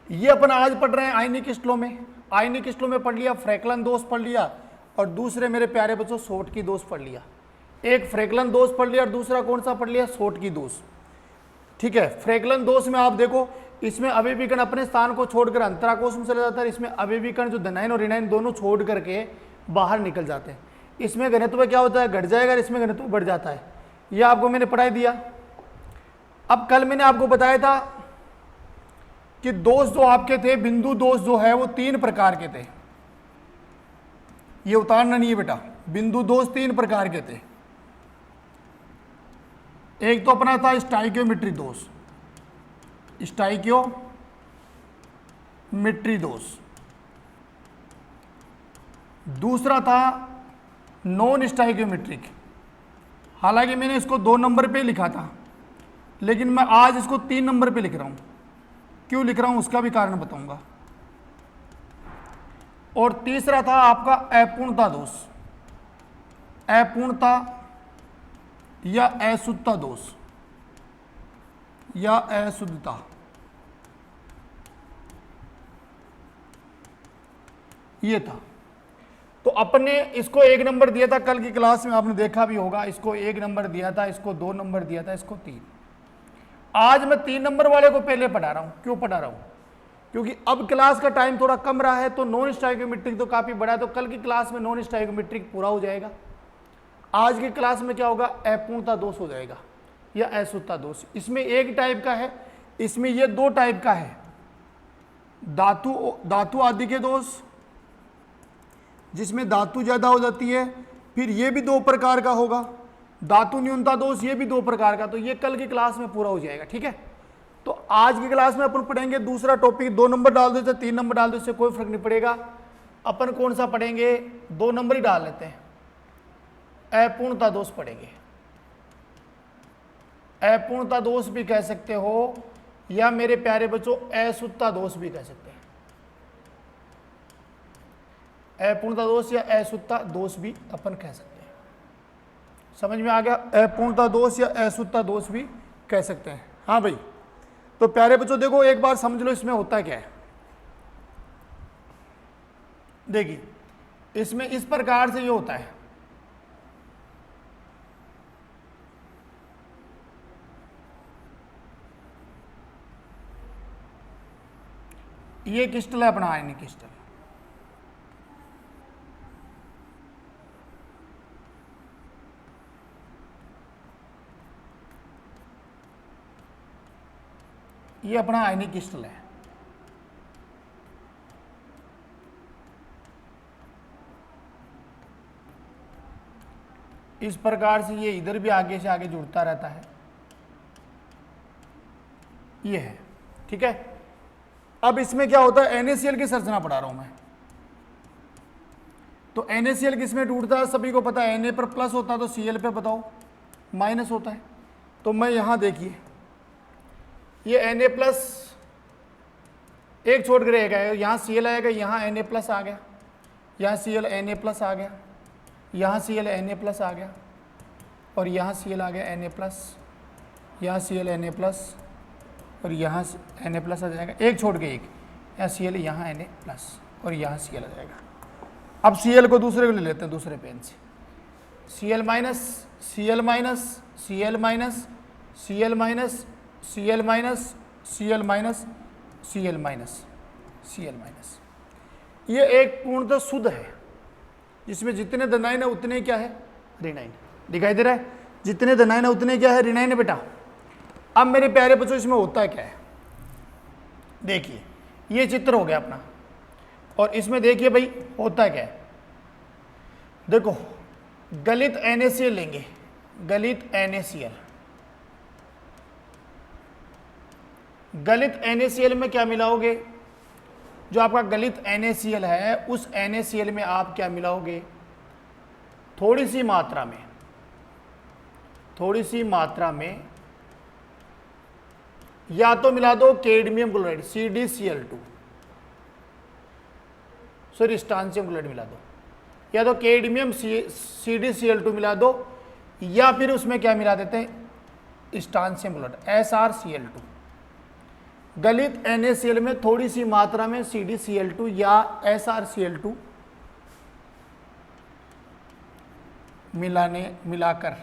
[SPEAKER 1] ये अपन आज पढ़ रहे हैं आयनिक क्रिस्टलों में। आयनिक क्रिस्टलों में पढ़ लिया फ्रैक्लन दोष पढ़ लिया, और दूसरे मेरे प्यारे बच्चों शॉर्ट की दोष पढ़ लिया। एक फ्रैक्लन दोष पढ़ लिया और दूसरा कौन सा पढ़ लिया? शॉर्ट की दोष। ठीक है, फ्रैक्लन दोष में आप देखो, इसमें अवयवीकरण अपने स्थान को छोड़कर अंतराकोश में चला जाता है, इसमें अवयवीकरण जो धनायन और ऋणायन दोनों छोड़ करके बाहर निकल जाते हैं। इसमें घनत्व क्या होता है? घट जाएगा, इसमें घनत्व बढ़ जाता है। यह आपको मैंने पढ़ाई दिया। अब कल मैंने आपको बताया था कि दोष जो आपके थे, बिंदु दोष जो है वो तीन प्रकार के थे। ये उतारना नहीं है बेटा, बिंदु दोष तीन प्रकार के थे। एक तो अपना था स्टाइकियोमेट्री दोष, स्टाइकियोमेट्री दोष। दूसरा था नॉन स्टाइकियोमेट्रिक, हालांकि मैंने इसको 2 नंबर पे लिखा था, लेकिन मैं आज इसको 3 नंबर पे लिख रहा हूं। क्यों लिख रहा हूं उसका भी कारण बताऊंगा। और तीसरा था आपका अपूर्णता दोष, अपूर्णता या अशुद्धता दोष या अशुद्धता। ये था। तो अपन ने इसको 1 नंबर दिया था कल की क्लास में, आपने देखा भी होगा। इसको 1 नंबर दिया था, इसको 2 नंबर दिया था, इसको 3। आज मैं 3 नंबर वाले को पहले पढ़ा रहा हूं। क्यों पढ़ा रहा हूं? क्योंकि अब क्लास का टाइम थोड़ा कम रहा है, तो नॉन स्टाइकियोमेट्रिक तो काफी बड़ा है, तो कल की क्लास में नॉन स्टाइकियोमेट्रिक पूरा हो जाएगा। आज की क्लास में क्या होगा? अपूर्णता दोष हो जाएगा या अशुद्धता दोष। इसमें एक टाइप का है, इसमें ये 2 टाइप का है। धातु आदि के दोष, जिसमें धातु ज्यादा हो जाती है, फिर ये भी 2 प्रकार का होगा। धातु न्यूनता दोष, ये भी 2 प्रकार का। तो ये कल की क्लास में पूरा हो जाएगा। ठीक है, तो आज की क्लास में अपन पढ़ेंगे दूसरा टॉपिक। 2 नंबर डाल देते, 3 नंबर डाल देते, कोई फर्क नहीं पड़ेगा। अपन कौन सा पढ़ेंगे? 2 नंबर ही डाल लेते हैं, अपूर्णता दोष पढ़ेंगे। अपूर्णता दोष भी कह सकते हो, या मेरे प्यारे बच्चों अशुद्धता दोष भी कह सकते हैं। अपूर्णता दोष या अशुद्धता दोष भी अपन कह सकते हैं। समझ में आ गया? अपूर्णता दोष या अशुद्धता दोष भी कह सकते हैं। हाँ भाई, तो प्यारे बच्चों देखो, एक बार समझ लो इसमें होता क्या है। देखिए, इसमें इस प्रकार से ये होता है। ये क्रिस्टल है अपना आयनिक क्रिस्टल। ये अपना आयनिक क्रिस्टल है। इस प्रकार से ये इधर भी आगे से आगे जुड़ता रहता है। ये है। ठीक है, अब इसमें क्या होता है? NaCl की संरचना पढ़ा रहा हूं मैं। तो NaCl किसमें टूटता है? सभी को पता है, Na पर प्लस होता है तो Cl पे बताओ माइनस होता है। तो मैं यहां देखिए, ये Na प्लस एक छोड़ कर रहेगा, यहाँ Cl आएगा, यहाँ Na प्लस आ गया, यहाँ Cl Na प्लस आ गया, यहाँ Cl Na प्लस आ गया, और यहाँ Cl आ गया Na प्लस, यहाँ Cl Na प्लस, और यहाँ Na प्लस आ जाएगा। एक छोड़ के एक, यहाँ Cl, यहाँ Na प्लस, और यहाँ Cl आ जाएगा। अब Cl को दूसरे को ले लेते हैं, दूसरे पेन से। Cl minus, Cl minus, Cl minus, Cl minus, Cl minus, Cl minus, Cl minus, Cl minus. ये एक पूर्णतः शुद्ध है, जिसमें जितने धनायन है उतने क्या है ऋणायन। दिखाई दे रहा है, जितने धनायन है उतने क्या है ऋणायन है बेटा। अब मेरे प्यारे बच्चों इसमें होता क्या है, देखिए ये चित्र हो गया अपना, और इसमें देखिए भाई होता क्या है। देखो गलित NaCl लेंगे, गलित NaCl, गलित NaCl में क्या मिलाओगे, जो आपका गलित NaCl है उस NaCl में आप क्या मिलाओगे, थोड़ी सी मात्रा में, थोड़ी सी मात्रा में या तो मिला दो cadmium chloride CdCl2, sorry strontium chloride मिला दो, या तो कैडमियम CdCl2 मिला दो, या फिर उसमें क्या मिला देते हैं स्ट्रांसियम क्लोराइड SrCl2। गलित NaCl में थोड़ी सी मात्रा में CdCl2 या SrCl2 मिलाकर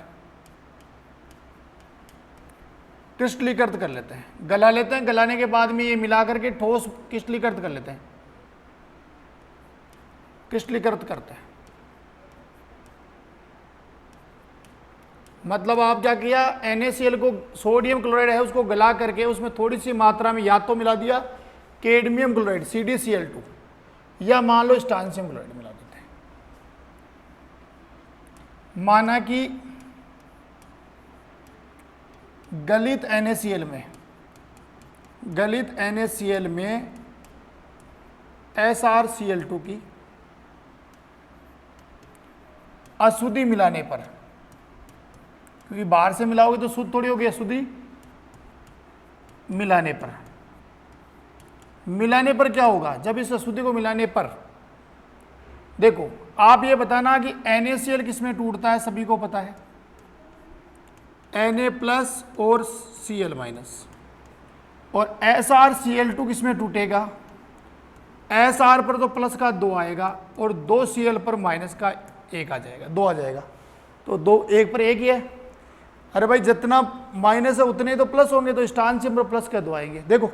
[SPEAKER 1] क्रिस्टलीकृत कर लेते हैं, गला लेते हैं, गलाने के बाद में ये मिलाकर के ठोस क्रिस्टलीकृत कर लेते हैं, क्रिस्टलीकृत करते हैं। मतलब आप क्या किया, NaCl को सोडियम क्लोराइड है उसको गला करके उसमें थोड़ी सी मात्रा में या तो मिला दिया कैडमियम क्लोराइड CdCl2 या मान लो स्ट्रांसियम क्लोराइड मिला देते हैं। माना कि गलित NaCl में SrCl2 की अशुद्धि मिलाने पर, क्योंकि बाहर से मिलाओगे तो शुद्ध थोड़ी होगी, अशुद्धि मिलाने पर क्या होगा, जब इस अशुद्धि को मिलाने पर, देखो आप ये बताना कि NaCl किस में टूटता है, सभी को पता है Na प्लस और Cl माइनस, और SrCl2 किस में टूटेगा, Sr पर तो प्लस का 2 आएगा और 2 Cl पर माइनस का 1 आ जाएगा, 2 आ जाएगा, तो 2 1 पर 1 ही है। अरे भाई जितना माइनस है उतने तो प्लस होंगे, तो स्ट्रांसियम पर प्लस का 2 आएंगे। देखो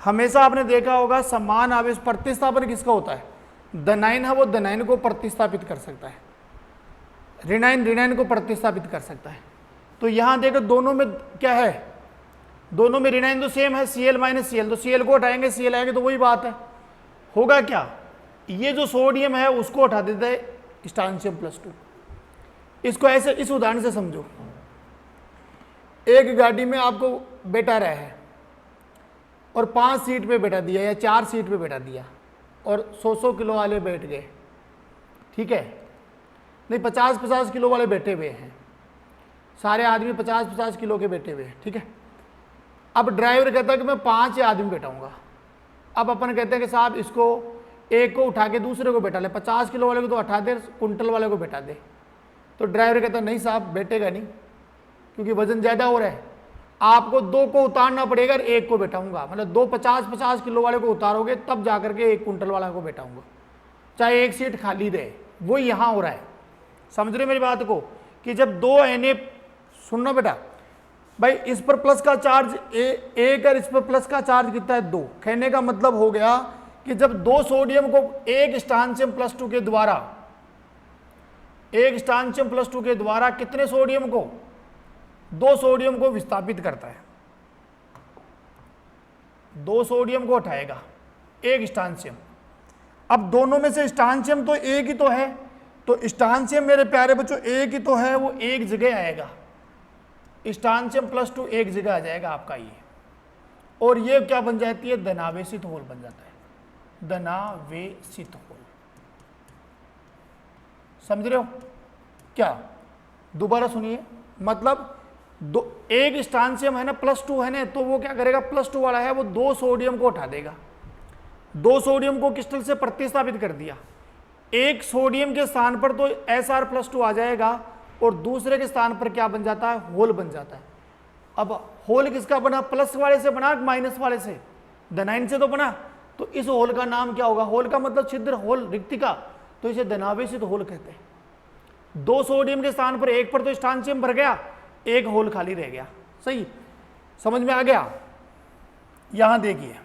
[SPEAKER 1] हमेशा आपने देखा होगा समान आवेश प्रतिस्थापन किसका होता है, धनायन है वो धनायन को प्रतिस्थापित कर सकता है, ऋणायन ऋणायन को प्रतिस्थापित कर सकता है। तो यहाँ देखो दोनों में क्या है, दोनों में ऋणायन तो सेम है Cl माइनस Cl, तो Cl को हटाएंगे Cl आएंगे, तो वही बात है। होगा क्या, ये जो सोडियम है उसको हटा देता है स्ट्रांसियम +2। इसको ऐसे इस उदाहरण से समझो, एक गाड़ी में आपको बैठा रहा है और 5 सीट पे बैठा दिया या 4 सीट पे बैठा दिया और 100 किलो वाले बैठ गए, ठीक है, नहीं 50 किलो वाले बैठे हुए हैं, सारे आदमी 50 किलो के बैठे हुए हैं, ठीक है। अब ड्राइवर कहता है कि मैं 5 आदमी बैठाऊंगा। अब अपन कहते हैं कि साहब इसको एक को उठा के दूसरे को बैठा ले, 50 किलो वाले को तो हटा दे, कुंटल वाले को बैठा दे। तो ड्राइवर कहता है नहीं साहब बैठेगा नहीं, क्योंकि वजन ज़्यादा हो रहा है, आपको 2 को उतारना पड़ेगा, एक को बैठाऊंगा, मतलब 2 50 किलो वाले को उतारोगे तब जाकर के 1 कुंटल वाला को बैठाऊंगा, चाहे एक सीट खाली रहे। वो यहाँ हो रहा है, समझ रहे मेरी बात को, कि जब 2 Na, सुनना बेटा भाई, इस पर प्लस का चार्ज एक और इस पर प्लस का चार्ज कितना है 2। कहने का मतलब हो गया कि जब 2 सोडियम को एक स्ट्रांसियम +2 के द्वारा, एक स्ट्रांसियम +2 के द्वारा कितने सोडियम को, 2 सोडियम को विस्थापित करता है, 2 सोडियम को हटाएगा, एक स्ट्रांसियम। अब दोनों में से स्ट्रांसियम तो एक ही तो है, तो स्ट्रांसियम मेरे प्यारे बच्चों एक ही तो है, वो एक जगह आएगा, स्ट्रांसियम +2 एक जगह आ जाएगा आपका ये, और ये क्या बन जाती है, धनावेशित होल बन जाता है, धनावेशित होल। समझ रहे हो क्या, दोबारा सुनिए, मतलब एक स्ट्रांसियम है ना +2 है ना, तो वो क्या करेगा, +2 वाला है वो 2 सोडियम को हटा देगा, 2 सोडियम को क्रिस्टल से प्रतिस्थापित कर दिया, एक सोडियम के स्थान पर तो Sr+2 आ जाएगा और दूसरे के स्थान पर क्या बन जाता है, होल बन जाता है। अब होल किसका बना, प्लस वाले से बना माइनस वाले से, धनायन से तो बना, तो इस होल का नाम क्या होगा, होल का मतलब छिद्र, होल रिक्तिका, तो इसे धनावेशित होल कहते हैं। 2 सोडियम के स्थान पर एक पर तो स्ट्रांसियम भर गया, एक होल खाली रह गया। सही, समझ में आ गया। यहाँ देखिए,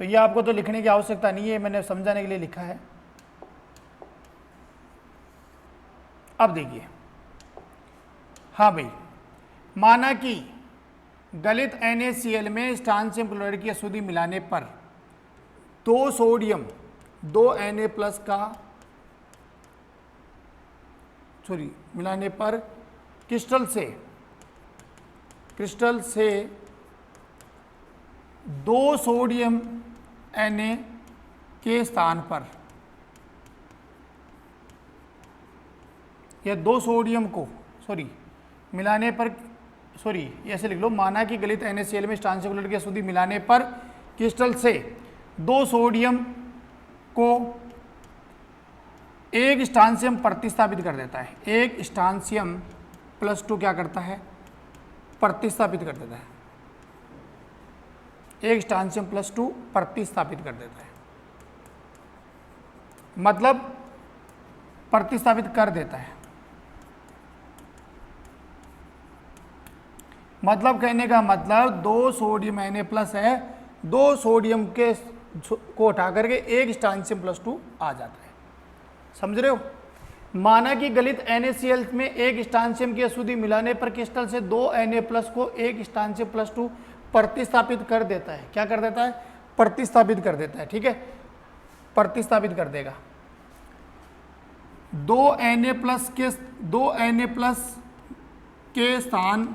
[SPEAKER 1] तो ये आपको तो लिखने की आवश्यकता नहीं है, मैंने समझाने के लिए लिखा है। अब देखिए, हाँ भाई, माना कि गलित NaCl में स्ट्रांशियम क्लोराइड की अशुद्धि मिलाने पर 2 सोडियम 2 Na प्लस का मिलाने पर क्रिस्टल से 2 सोडियम Na के स्थान पर या 2 सोडियम को मिलाने पर ऐसे लिख लो, माना कि गलित NaCl में स्ट्रांशियम क्लोराइड की अशुद्धि मिलाने पर क्रिस्टल से 2 सोडियम को 1 स्ट्रांशियम प्रतिस्थापित कर देता है। 1 स्ट्रांशियम प्लस 2 क्या करता है? प्रतिस्थापित कर देता है। 1 स्ट्रांशियम प्लस 2 प्रतिस्थापित कर देता है, मतलब प्रतिस्थापित कर देता है। मतलब कहने का मतलब 2 सोडियम Na प्लस है, 2 सोडियम के को उठा करके 1 स्ट्रांशियम प्लस 2 आ जाता है। समझ रहे हो? माना कि गलित NaCl में 1 स्ट्रांशियम की अशुद्धि मिलाने पर क्रिस्टल से 2 Na प्लस को 1 स्ट्रांशियम प्लस 2 प्रतिस्थापित कर देता है। क्या कर देता है? प्रतिस्थापित कर देता है। ठीक है, प्रतिस्थापित कर देगा। 2 Na प्लस के स्थान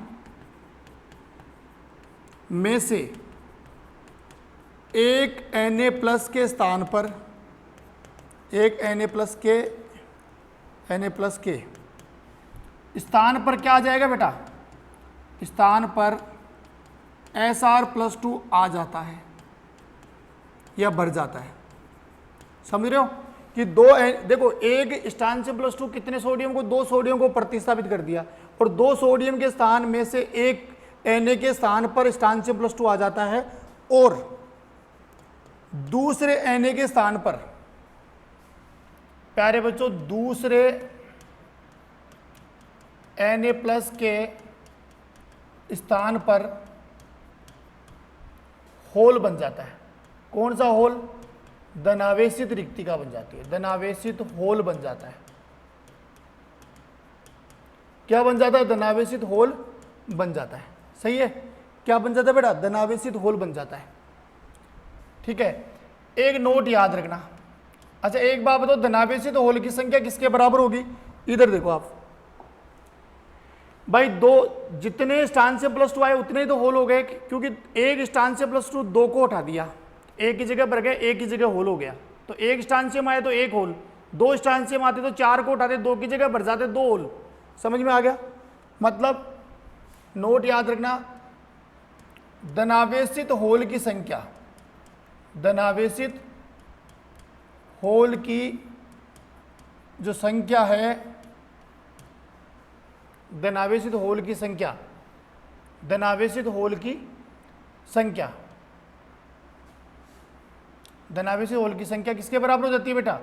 [SPEAKER 1] में से 1 Na प्लस के स्थान पर 1 Na प्लस के स्थान पर क्या आ जाएगा बेटा? स्थान पर Sr प्लस 2 आ जाता है या बढ़ जाता है। समझ रहे हो कि देखो, 1 स्ट्रांशियम प्लस 2 कितने सोडियम को? 2 सोडियम को प्रतिस्थापित कर दिया, और 2 सोडियम के स्थान में से 1 Na के स्थान पर स्ट्रांशियम प्लस 2 आ जाता है, और दूसरे Na के स्थान पर, प्यारे बच्चों, दूसरे Na प्लस के स्थान पर होल बन जाता है। कौन सा होल? धनावेशित रिक्तिका बन जाती है, धनावेशित होल बन जाता है। क्या बन जाता है? धनावेशित होल बन जाता है। सही है, क्या बन जाता है बेटा? धनावेशित होल बन जाता है। ठीक है, एक नोट याद रखना। अच्छा, एक बात बताओ, धनावेशित होल की संख्या किसके बराबर होगी? इधर देखो आप भाई, 2 जितने स्ट्रांशियम प्लस 2 आए उतने ही तो होल हो गए, क्योंकि 1 स्ट्रांशियम प्लस 2 2 को उठा दिया, 1 की जगह बढ़ गए, 1 की जगह होल हो गया। तो 1 स्ट्रांशियम आए तो 1 होल, 2 स्ट्रांशियम आते तो 4 को उठाते, 2 की जगह बढ़ जाते 2 होल। समझ में आ गया? मतलब नोट याद रखना, धनावेशित होल की संख्या, धनावेशित होल की जो संख्या है, धनावेशित होल की संख्या, धनावेशित होल की संख्या, धनावेशित होल की संख्या किसके बराबर हो जाती है बेटा?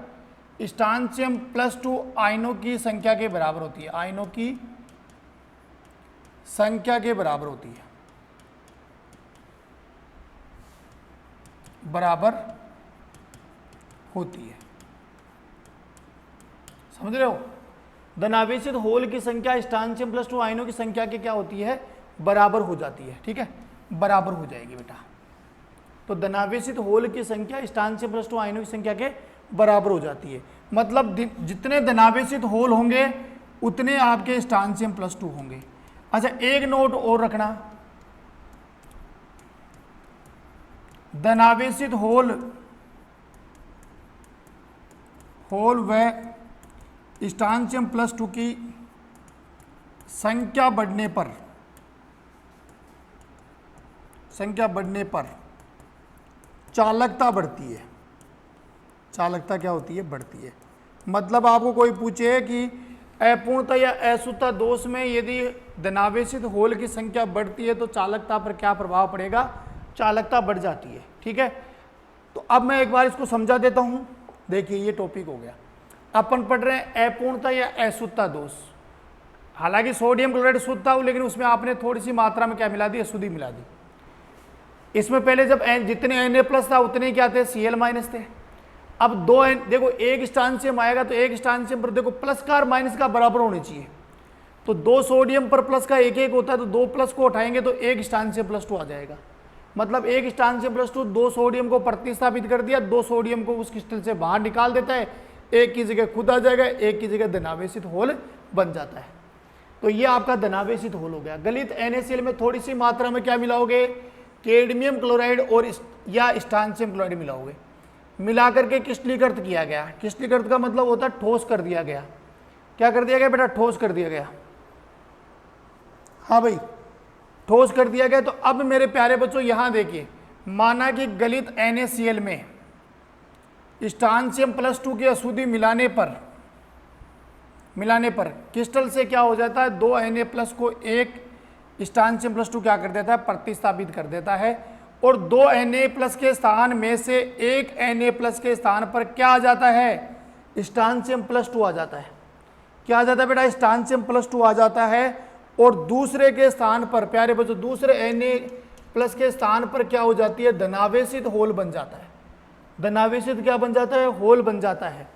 [SPEAKER 1] स्ट्रांशियम प्लस 2 आयनों की संख्या के बराबर होती है। आयनों की संख्या के बराबर होती है, बराबर होती है। समझ रहे हो? धनावेशित होल की संख्या स्ट्रांशियम प्लस 2 आयनों की संख्या के क्या होती है? बराबर हो जाती है। ठीक है, बराबर हो जाएगी बेटा। तो धनावेशित होल की संख्या स्ट्रांशियम प्लस 2 आयनों की संख्या के बराबर हो जाती है। मतलब जितने धनावेशित होल होंगे उतने आपके स्ट्रांशियम प्लस 2 होंगे। अच्छा, एक नोट और रखना, धनावेशित होल व स्ट्रांशियम प्लस 2 की संख्या बढ़ने पर चालकता बढ़ती है। चालकता क्या होती है? बढ़ती है। मतलब आपको कोई पूछे कि अपूर्णता या अशुद्धता दोष में यदि धनावेशित होल की संख्या बढ़ती है तो चालकता पर क्या प्रभाव पड़ेगा? चालकता बढ़ जाती है। ठीक है, तो अब मैं एक बार इसको समझा देता हूं। देखिए, ये टॉपिक हो गया। अपन पढ़ रहे हैं अपूर्णता या अशुद्धता दोष। हालांकि सोडियम क्लोराइड शुद्ध था, लेकिन उसमें आपने थोड़ी सी मात्रा में क्या मिला दी? अशुद्धि मिला दी। इसमें पहले जब जितने Na प्लस था उतने ही क्या थे, Cl माइनस थे। अब दो देखो एक स्टांसियम आएगा तो एक स्टांसियम पर देखो प्लस का और माइनस का बराबर होनी चाहिए। तो 2 सोडियम पर प्लस का एक एक होता है, तो 2 प्लस को उठाएंगे तो एक स्टांसियम +2 आ जाएगा। मतलब एक स्टांसियम +2 2 सोडियम को प्रतिस्थापित कर दिया, 2 सोडियम को उस क्रिस्टल से बाहर निकाल देता है, एक की जगह खुद आ जाएगा, एक की जगह धनावेशित होल बन जाता है। तो ये आपका धनावेशित होल हो गया। गलित NaCl में थोड़ी सी मात्रा में क्या मिलाओगे, कैडमियम क्लोराइड और या स्टांसियम क्लोराइड मिलाओगे, मिलाकर के क्रिस्टलीकृत किया गया। क्रिस्टलीकृत का मतलब होता है ठोस कर दिया गया। क्या कर दिया गया बेटा, ठोस कर दिया गया। हाँ भाई, ठोस कर दिया गया। तो अब मेरे प्यारे बच्चों यहां देखिए, माना कि गलित NaCl में स्टांसियम +2 की अशुद्धि मिलाने पर क्रिस्टल से क्या हो जाता है, 2 Na+ को एक स्टांसियम +2 क्या कर देता है, प्रतिस्थापित कर देता है। और 2 Na+ के स्थान में से एक Na+ के स्थान पर क्या आ जाता है, स्टांसियम +2 आ जाता है। क्या आ जाता है बेटा, स्टांसियम +2 आ जाता है। और दूसरे के स्थान पर प्यारे बच्चों, दूसरे Na+ के स्थान पर क्या हो जाती है, धनावेशित होल बन जाता है। धनावेशित क्या बन जाता है, होल बन जाता है।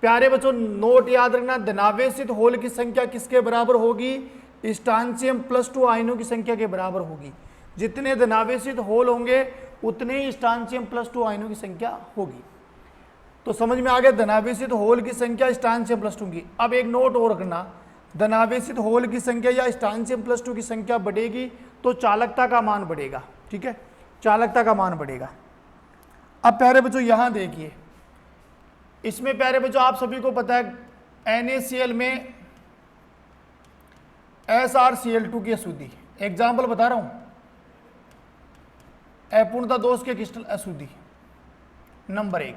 [SPEAKER 1] प्यारे बच्चों नोट याद रखना, धनावेशित होल की संख्या किसके बराबर होगी, स्टांसियम +2 आयनों की संख्या के बराबर होगी। जितने धनावेशित होल होंगे उतने ही स्टांसियम +2 आयनों की संख्या होगी। तो समझ में आ गया, धनावेशित होल की संख्या स्टांसियम +2 की। अब एक नोट और रखना, धनावेशित होल की संख्या या स्टांसियम +2 की संख्या बढ़ेगी तो चालकता का मान बढ़ेगा। ठीक है, चालकता का मान बढ़ेगा। अब प्यारे बच्चों यहां देखिए, इसमें प्यारे बच्चों आप सभी को पता है NaCl में SrCl2 की अशुद्धि, एग्जाम्पल बता रहा हूं, अपूर्णता दोष के क्रिस्टल अशुद्धि। नंबर 1,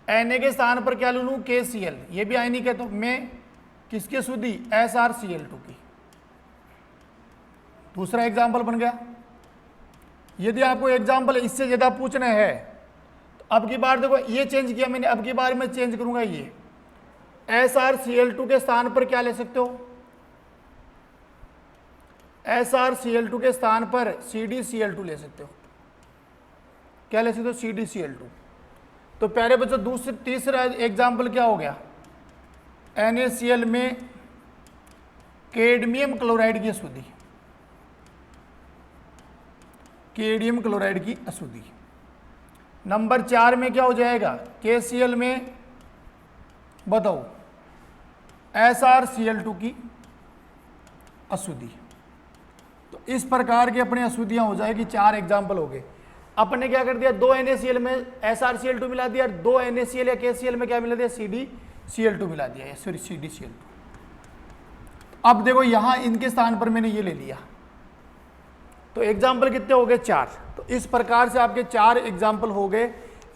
[SPEAKER 1] Na के स्थान पर क्या ले लूं, KCl, ये भी आयनिक है, तो मैं किसकी अशुद्धि, SrCl2 की। दूसरा एग्जाम्पल बन गया। यदि आपको एग्जाम्पल इससे ज्यादा पूछना है तो अब की बार देखो ये चेंज किया मैंने, अब की बार मैं चेंज करूंगा, ये SrCl2 के स्थान पर क्या ले सकते हो, SrCl2 के स्थान पर CdCl2 ले सकते हो। क्या ले सकते हो, CdCl2। तो प्यारे बच्चों तीसरा एग्जाम्पल क्या हो गया, NaCl में कैडमियम क्लोराइड की अशुद्धि, कैडमियम क्लोराइड की अशुद्धि। नंबर 4 में क्या हो जाएगा, KCl में बताओ SrCl2 की अशुद्धि। तो इस प्रकार की अपनी अशुद्धियां हो जाएगी। 4 एग्जाम्पल हो गए। अपने क्या कर दिया, 2 NaCl में SrCl2 मिला दिया, 2 NaCl या KCl में क्या मिला दिया, CdCl2 मिला दिया, सॉरी CdCl2। अब देखो यहां इनके स्थान पर मैंने ये ले लिया, तो एग्जाम्पल कितने हो गए, 4। तो इस प्रकार से आपके 4 एग्जाम्पल हो गए।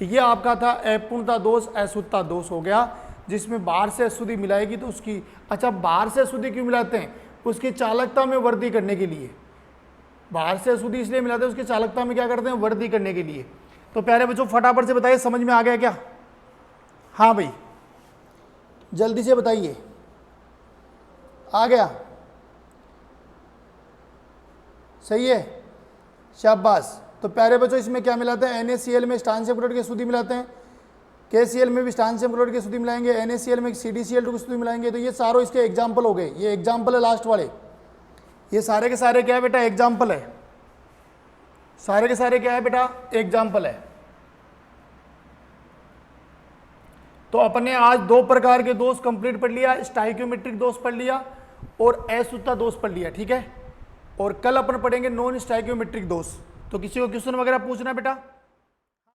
[SPEAKER 1] ये आपका था अपूर्णता दोष, अशुद्धता दोष हो गया, जिसमें बाहर से अशुद्धि मिलाएगी तो उसकी, अच्छा बाहर से अशुद्धि क्यों मिलाते हैं, उसकी चालकता में वृद्धि करने के लिए। बाहर से अशुद्धि इसलिए मिलाते हैं उसकी चालकता में क्या करते हैं, वृद्धि करने के लिए। तो प्यारे बच्चों फटाफट से बताइए, समझ में आ गया क्या, हाँ भाई जल्दी से बताइए, आ गया, सही है, शाबाश। तो प्यारे बच्चों इसमें क्या मिलाते हैं, NaCl में स्टांसियम क्लोराइड की अशुद्धि मिलाते हैं, KCl में भी स्टांसियम क्लोराइड की अशुद्धि मिलाएंगे, NaCl में CdCl2 की अशुद्धि मिलाएंगे। तो ये सारों इसके एग्जाम्पल हो गए, ये एग्जाम्पल है लास्ट वाले, ये सारे के सारे क्या है बेटा, एग्जाम्पल है, सारे के सारे क्या है बेटा, एग्जाम्पल है। तो अपने आज 2 प्रकार के दोष कंप्लीट पढ़ लिया, स्टाइक्योमेट्रिक दोष पढ़ लिया और अशुद्धता दोष पढ़ लिया, ठीक है। और कल अपन पढ़ेंगे नॉन स्टाइक्योमेट्रिक दोष। तो किसी को क्वेश्चन वगैरह पूछना बेटा।